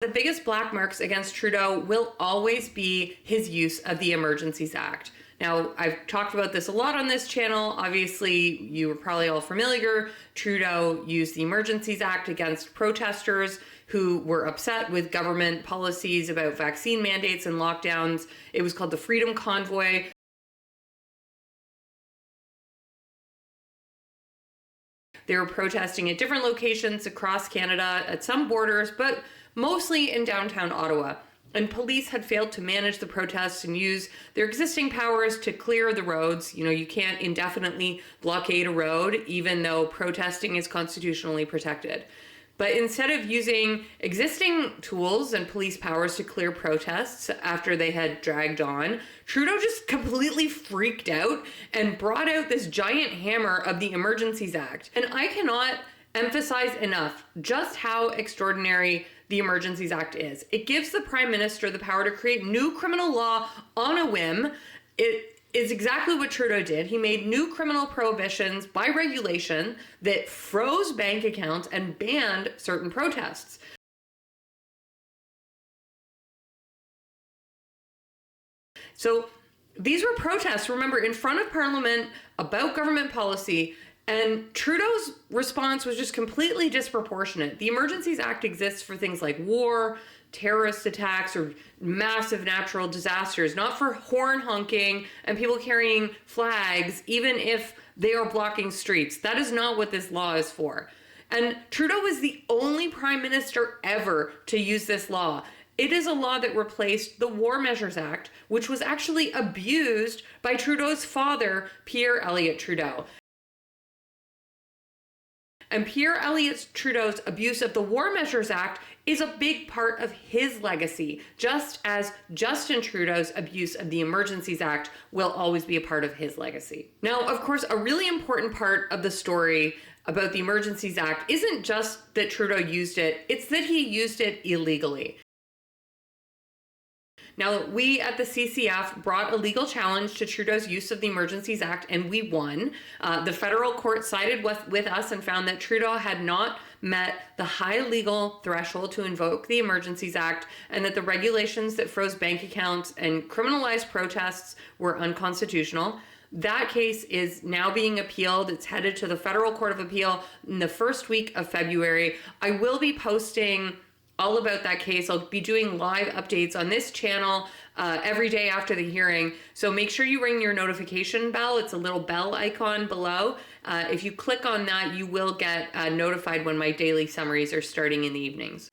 The biggest black marks against Trudeau will always be his use of the Emergencies Act. Now, I've talked about this a lot on this channel. Obviously, you are probably all familiar. Trudeau used the Emergencies Act against protesters who were upset with government policies about vaccine mandates and lockdowns. It was called the Freedom Convoy. They were protesting at different locations across Canada, at some borders, but mostly in downtown Ottawa. And police had failed to manage the protests and use their existing powers to clear the roads. You know, you can't indefinitely blockade a road, even though protesting is constitutionally protected. But instead of using existing tools and police powers to clear protests after they had dragged on, Trudeau just completely freaked out and brought out this giant hammer of the Emergencies Act. And I cannot emphasize enough just how extraordinary the Emergencies Act is. It gives the Prime Minister the power to create new criminal law on a whim. It is exactly what Trudeau did. He made new criminal prohibitions by regulation that froze bank accounts and banned certain protests. So these were protests, remember, in front of Parliament about government policy, and Trudeau's response was just completely disproportionate. The Emergencies Act exists for things like war, terrorist attacks, or massive natural disasters, not for horn honking and people carrying flags, even if they are blocking streets. That is not what this law is for. And Trudeau was the only prime minister ever to use this law. It is a law that replaced the War Measures Act, which was actually abused by Trudeau's father, Pierre Elliott Trudeau. And Pierre Elliott Trudeau's abuse of the War Measures Act is a big part of his legacy, just as Justin Trudeau's abuse of the Emergencies Act will always be a part of his legacy. Now, of course, a really important part of the story about the Emergencies Act isn't just that Trudeau used it, it's that he used it illegally. Now, we at the CCF brought a legal challenge to Trudeau's use of the Emergencies Act, and we won. The federal court sided with us and found that Trudeau had not met the high legal threshold to invoke the Emergencies Act, and that the regulations that froze bank accounts and criminalized protests were unconstitutional. That case is now being appealed. It's headed to the Federal Court of Appeal in the first week of February. I will be posting all about that case. I'll be doing live updates on this channel every day after the hearing. So make sure you ring your notification bell. It's a little bell icon below. If you click on that, you will get notified when my daily summaries are starting in the evenings.